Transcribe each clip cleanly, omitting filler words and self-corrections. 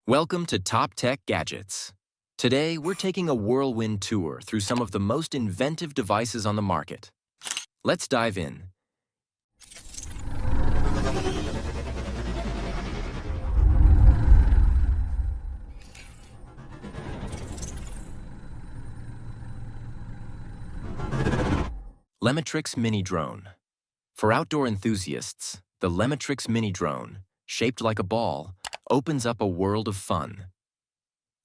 Welcome to Top Tech Gadgets. Today, we're taking a whirlwind tour through some of the most inventive devices on the market. Let's dive in. Lematrix Mini Drone. For outdoor enthusiasts, the Lematrix Mini Drone, shaped like a ball, opens up a world of fun.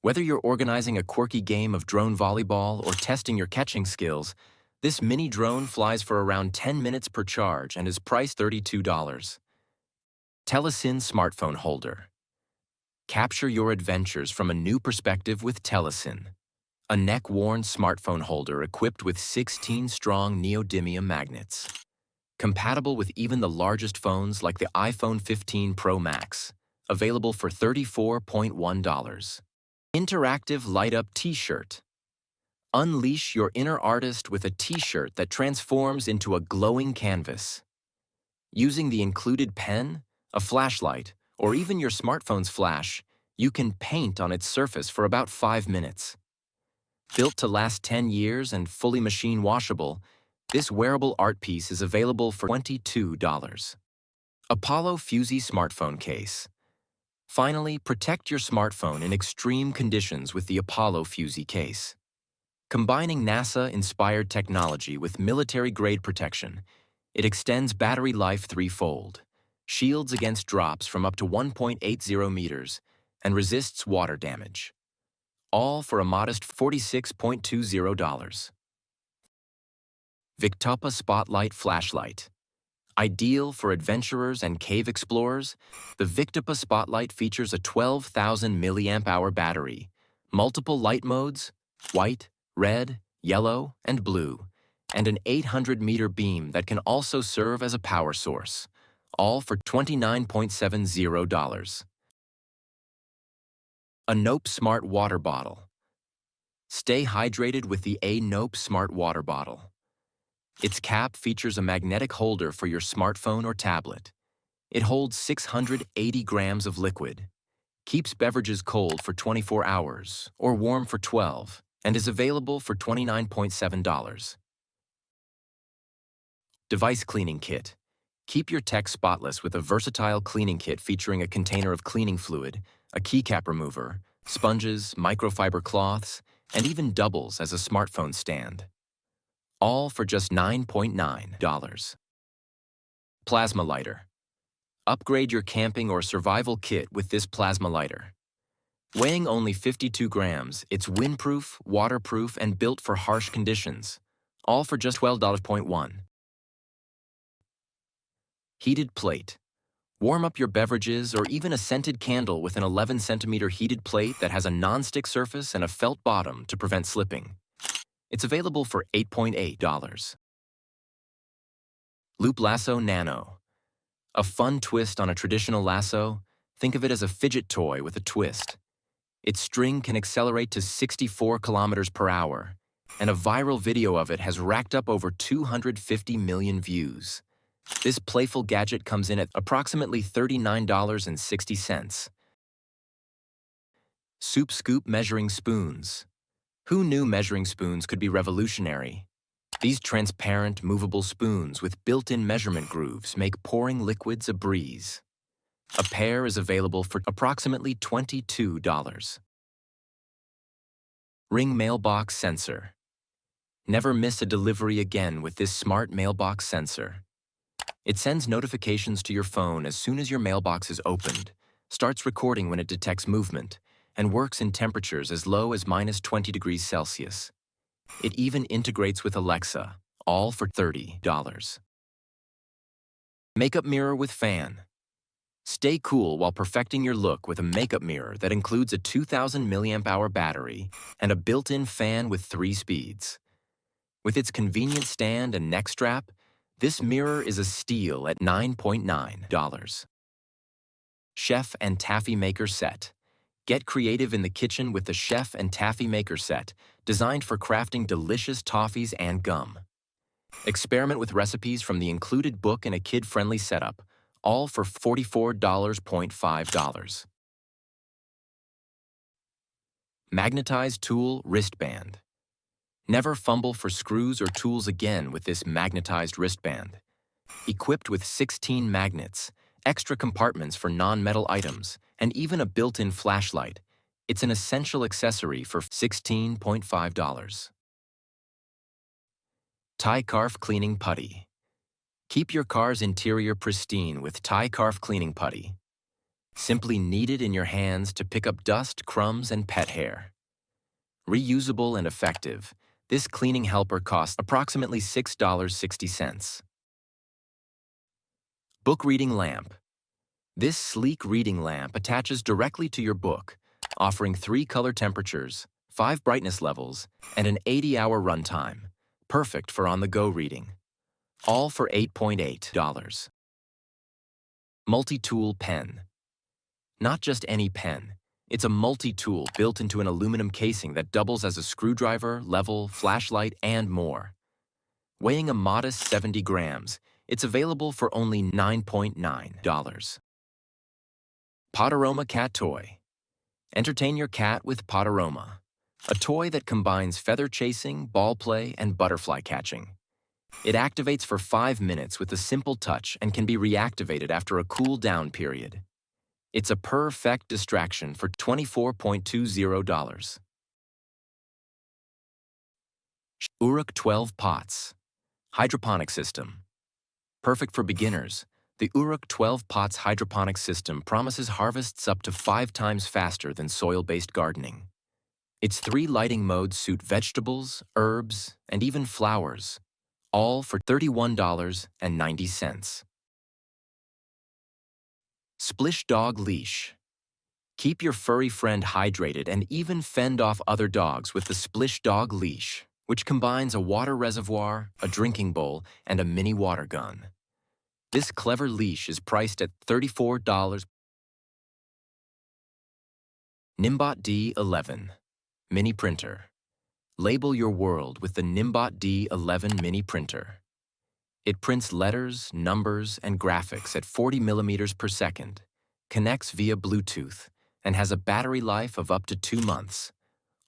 Whether you're organizing a quirky game of drone volleyball or testing your catching skills, this mini drone flies for around 10 minutes per charge and is priced $32. Telesin Smartphone Holder. Capture your adventures from a new perspective with Telesin, a neck-worn smartphone holder equipped with 16 strong neodymium magnets. Compatible with even the largest phones like the iPhone 15 Pro Max, available for $34.1. Interactive light-up t-shirt. Unleash your inner artist with a t-shirt that transforms into a glowing canvas. Using the included pen, a flashlight, or even your smartphone's flash, you can paint on its surface for about 5 minutes. Built to last 10 years and fully machine washable, this wearable art piece is available for $22. Apollo Fuzzy Smartphone Case. Finally, protect your smartphone in extreme conditions with the Apollo Fuzzy case. Combining NASA-inspired technology with military-grade protection, it extends battery life threefold, shields against drops from up to 1.80 meters, and resists water damage. All for a modest $46.20. Victopa Spotlight Flashlight. Ideal for adventurers and cave explorers, the Victopa Spotlight features a 12,000 mAh battery, multiple light modes, white, red, yellow, and blue, and an 800-meter beam that can also serve as a power source, all for $29.70. A Nope Smart Water Bottle. Stay hydrated with the Nope Smart Water Bottle. Its cap features a magnetic holder for your smartphone or tablet. It holds 680 grams of liquid, keeps beverages cold for 24 hours or warm for 12, and is available for $29.7. Device Cleaning Kit. Keep your tech spotless with a versatile cleaning kit featuring a container of cleaning fluid, a keycap remover, sponges, microfiber cloths, and even doubles as a smartphone stand. All for just $9.9. Plasma Lighter. Upgrade your camping or survival kit with this plasma lighter. Weighing only 52 grams, it's windproof, waterproof, and built for harsh conditions. All for just $12.1. Heated Plate. Warm up your beverages or even a scented candle with an 11-centimeter heated plate that has a non-stick surface and a felt bottom to prevent slipping. It's available for $8.8. Loop Lasso Nano. A fun twist on a traditional lasso, think of it as a fidget toy with a twist. Its string can accelerate to 64 kilometers per hour, and a viral video of it has racked up over 250 million views. This playful gadget comes in at approximately $39.60. Soup Scoop Measuring Spoons. Who knew measuring spoons could be revolutionary? These transparent, movable spoons with built-in measurement grooves make pouring liquids a breeze. A pair is available for approximately $22. Ring Mailbox Sensor. Never miss a delivery again with this smart mailbox sensor. It sends notifications to your phone as soon as your mailbox is opened, starts recording when it detects movement, and works in temperatures as low as -20 degrees Celsius. It even integrates with Alexa, all for $30. Makeup Mirror with Fan. Stay cool while perfecting your look with a makeup mirror that includes a 2,000 mAh battery and a built-in fan with 3 speeds. With its convenient stand and neck strap, this mirror is a steal at $9.9. Chef and Taffy Maker Set. Get creative in the kitchen with the Chef and Taffy Maker Set, designed for crafting delicious toffees and gum. Experiment with recipes from the included book in a kid-friendly setup, all for $44.5. Magnetized tool wristband. Never fumble for screws or tools again with this magnetized wristband. Equipped with 16 magnets, extra compartments for non-metal items, and even a built-in flashlight, it's an essential accessory for $16.5. Tie-Carf Cleaning Putty. Keep your car's interior pristine with Tie-Carf Cleaning Putty. Simply knead it in your hands to pick up dust, crumbs, and pet hair. Reusable and effective, this cleaning helper costs approximately $6.60. Book Reading Lamp. This sleek reading lamp attaches directly to your book, offering 3 color temperatures, 5 brightness levels, and an 80-hour runtime, perfect for on-the-go reading. All for $8.8. Multi-tool pen. Not just any pen, it's a multi-tool built into an aluminum casing that doubles as a screwdriver, level, flashlight, and more. Weighing a modest 70 grams, it's available for only $9.9. Potaroma Cat Toy. Entertain your cat with Potaroma, a toy that combines feather chasing, ball play, and butterfly catching. It activates for 5 minutes with a simple touch and can be reactivated after a cool down period. It's a perfect distraction for $24.20. Uruk 12 Pots. Hydroponic system. Perfect for beginners, the Uruk 12 Pots hydroponic system promises harvests up to 5 times faster than soil-based gardening. Its 3 lighting modes suit vegetables, herbs, and even flowers, all for $31.90. Splish Dog Leash. Keep your furry friend hydrated and even fend off other dogs with the Splish Dog Leash, which combines a water reservoir, a drinking bowl, and a mini water gun. This clever leash is priced at $34. Nimbot D11 Mini Printer. Label your world with the Nimbot D11 Mini Printer. It prints letters, numbers, and graphics at 40 millimeters per second, connects via Bluetooth, and has a battery life of up to 2 months,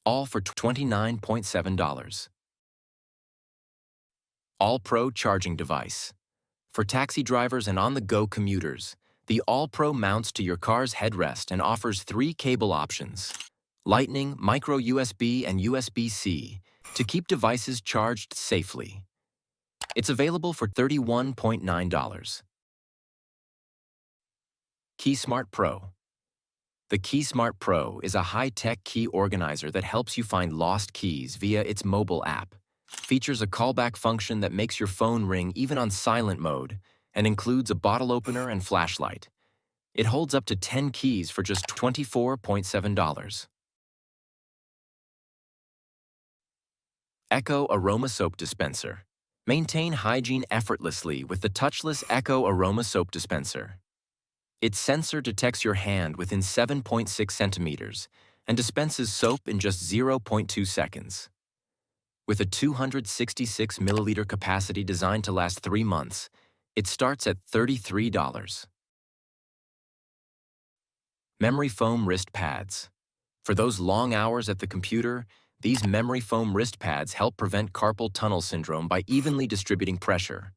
all for $29.7. All-Pro Charging Device. For taxi drivers and on-the-go commuters, the All-Pro mounts to your car's headrest and offers 3 cable options: Lightning, micro USB, and USB-C to keep devices charged safely. It's available for $31.9. KeySmart Pro. The KeySmart Pro is a high-tech key organizer that helps you find lost keys via its mobile app. Features a callback function that makes your phone ring even on silent mode and includes a bottle opener and flashlight. It holds up to 10 keys for just $24.7. Echo Aroma Soap Dispenser. Maintain hygiene effortlessly with the touchless Echo Aroma Soap Dispenser. Its sensor detects your hand within 7.6 centimeters and dispenses soap in just 0.2 seconds. With a 266 milliliter capacity designed to last 3 months, it starts at $33. Memory Foam Wrist Pads. For those long hours at the computer, these memory foam wrist pads help prevent carpal tunnel syndrome by evenly distributing pressure.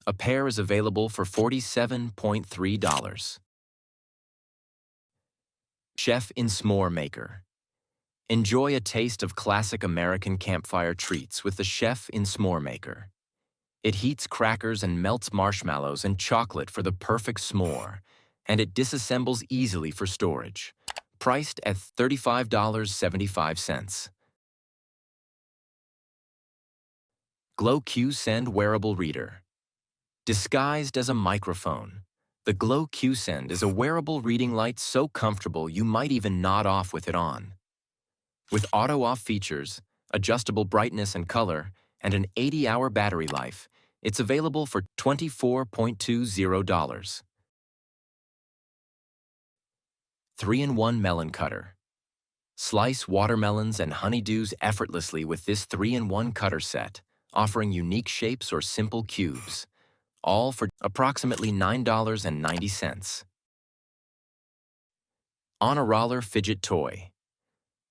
A pair is available for $47.3. Chef in S'more Maker. Enjoy a taste of classic American campfire treats with the Chef in S'more Maker. It heats crackers and melts marshmallows and chocolate for the perfect s'more, and it disassembles easily for storage. Priced at $35.75. Glow Q-Send Wearable Reader. Disguised as a microphone, the Glow Q-Send is a wearable reading light so comfortable you might even nod off with it on. With auto-off features, adjustable brightness and color, and an 80-hour battery life, it's available for $24.20. 3-in-1 Melon Cutter. Slice watermelons and honeydews effortlessly with this 3-in-1 cutter set, offering unique shapes or simple cubes, all for approximately $9.90. On a Roller Fidget Toy.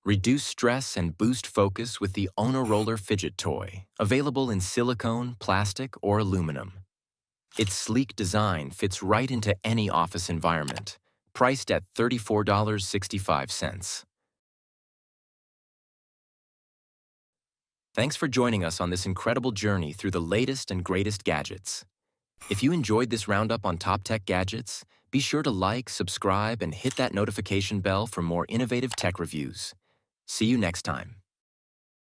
Reduce stress and boost focus with the Owner Roller Fidget toy, available in silicone, plastic, or aluminum. Its sleek design fits right into any office environment, priced at $34.65. Thanks for joining us on this incredible journey through the latest and greatest gadgets. If you enjoyed this roundup on top tech gadgets, be sure to like, subscribe, and hit that notification bell for more innovative tech reviews. See you next time.